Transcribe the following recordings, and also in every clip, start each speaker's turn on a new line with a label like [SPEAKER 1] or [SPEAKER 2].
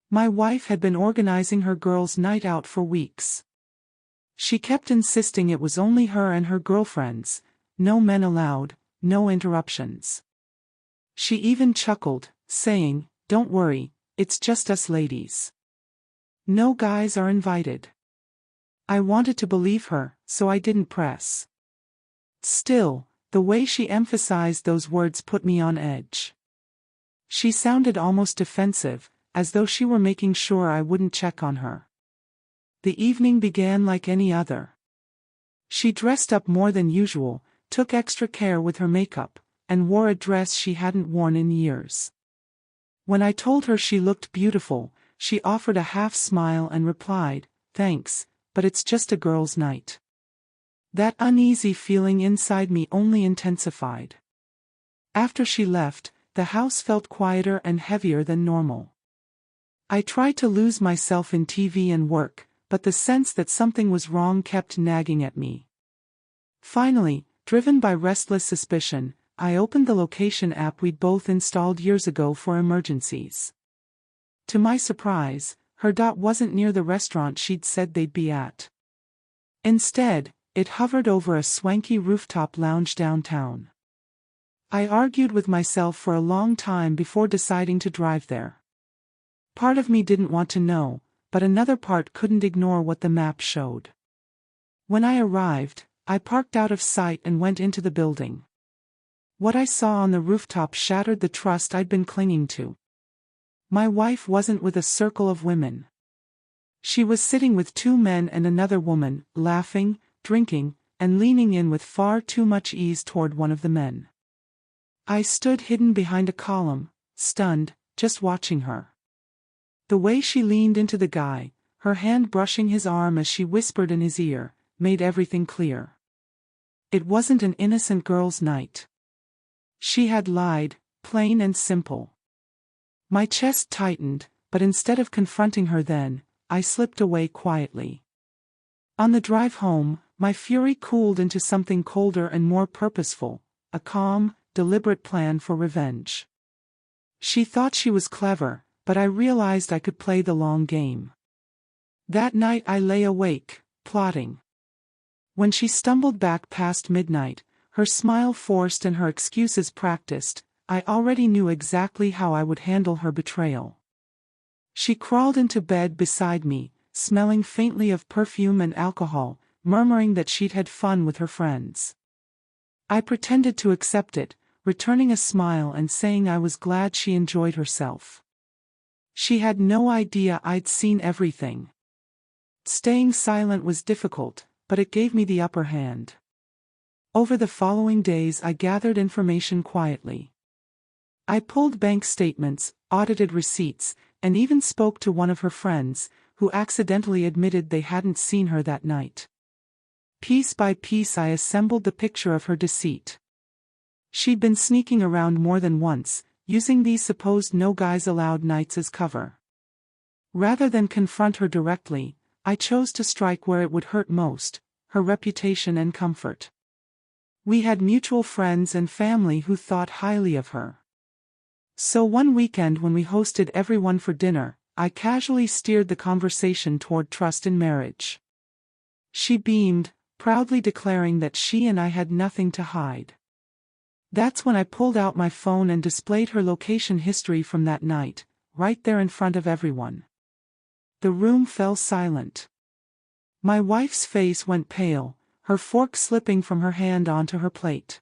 [SPEAKER 1] My wife had been organizing her girls' night out for weeks. She kept insisting it was only her and her girlfriends, no men allowed, no interruptions. She even chuckled, saying, "Don't worry, it's just us ladies. No guys are invited." I wanted to believe her, so I didn't press. Still, the way she emphasized those words put me on edge. She sounded almost defensive, as though she were making sure I wouldn't check on her. The evening began like any other. She dressed up more than usual, took extra care with her makeup, and wore a dress she hadn't worn in years. When I told her she looked beautiful, she offered a half smile and replied, "Thanks, but it's just a girls' night." That uneasy feeling inside me only intensified. After she left, the house felt quieter and heavier than normal. I tried to lose myself in TV and work, but the sense that something was wrong kept nagging at me. Finally, driven by restless suspicion, I opened the location app we'd both installed years ago for emergencies. To my surprise, her dot wasn't near the restaurant she'd said they'd be at. Instead, it hovered over a swanky rooftop lounge downtown. I argued with myself for a long time before deciding to drive there. Part of me didn't want to know, but another part couldn't ignore what the map showed. When I arrived, I parked out of sight and went into the building. What I saw on the rooftop shattered the trust I'd been clinging to. My wife wasn't with a circle of women. She was sitting with two men and another woman, laughing, drinking, and leaning in with far too much ease toward one of the men. I stood hidden behind a column, stunned, just watching her. The way she leaned into the guy, her hand brushing his arm as she whispered in his ear, made everything clear. It wasn't an innocent girl's night. She had lied, plain and simple. My chest tightened, but instead of confronting her then, I slipped away quietly. On the drive home, my fury cooled into something colder and more purposeful, a calm, deliberate plan for revenge. She thought she was clever, but I realized I could play the long game. That night I lay awake, plotting. When she stumbled back past midnight, her smile forced and her excuses practiced, I already knew exactly how I would handle her betrayal. She crawled into bed beside me, smelling faintly of perfume and alcohol, murmuring that she'd had fun with her friends. I pretended to accept it, returning a smile and saying I was glad she enjoyed herself. She had no idea I'd seen everything. Staying silent was difficult, but it gave me the upper hand. Over the following days I gathered information quietly. I pulled bank statements, audited receipts, and even spoke to one of her friends, who accidentally admitted they hadn't seen her that night. Piece by piece I assembled the picture of her deceit. She'd been sneaking around more than once, using these supposed no guys allowed nights as cover. Rather than confront her directly, I chose to strike where it would hurt most, her reputation and comfort. We had mutual friends and family who thought highly of her. So one weekend when we hosted everyone for dinner, I casually steered the conversation toward trust in marriage. She beamed, proudly declaring that she and I had nothing to hide. That's when I pulled out my phone and displayed her location history from that night, right there in front of everyone. The room fell silent. My wife's face went pale, her fork slipping from her hand onto her plate.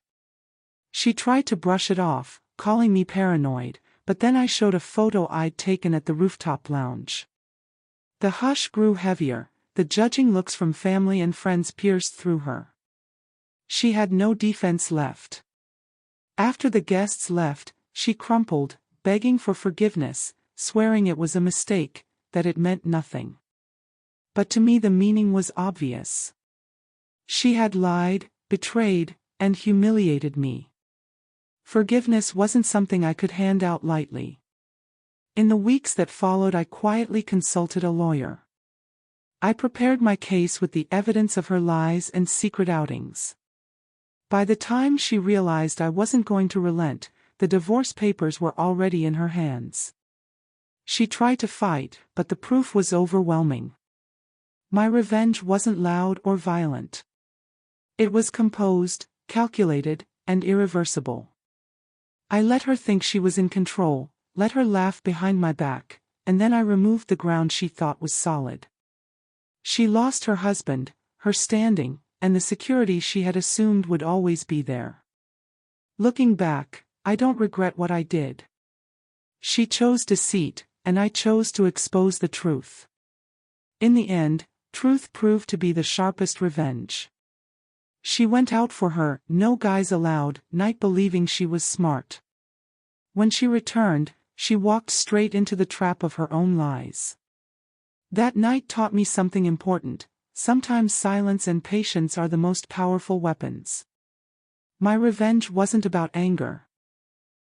[SPEAKER 1] She tried to brush it off, calling me paranoid, but then I showed a photo I'd taken at the rooftop lounge. The hush grew heavier, the judging looks from family and friends pierced through her. She had no defense left. After the guests left, she crumpled, begging for forgiveness, swearing it was a mistake, that it meant nothing. But to me the meaning was obvious. She had lied, betrayed, and humiliated me. Forgiveness wasn't something I could hand out lightly. In the weeks that followed I quietly consulted a lawyer. I prepared my case with the evidence of her lies and secret outings. By the time she realized I wasn't going to relent, the divorce papers were already in her hands. She tried to fight, but the proof was overwhelming. My revenge wasn't loud or violent. It was composed, calculated, and irreversible. I let her think she was in control, let her laugh behind my back, and then I removed the ground she thought was solid. She lost her husband, her standing, and the security she had assumed would always be there. Looking back, I don't regret what I did. She chose deceit, and I chose to expose the truth. In the end, truth proved to be the sharpest revenge. She went out for her, no guys allowed, night believing she was smart. When she returned, she walked straight into the trap of her own lies. That night taught me something important. Sometimes silence and patience are the most powerful weapons. My revenge wasn't about anger.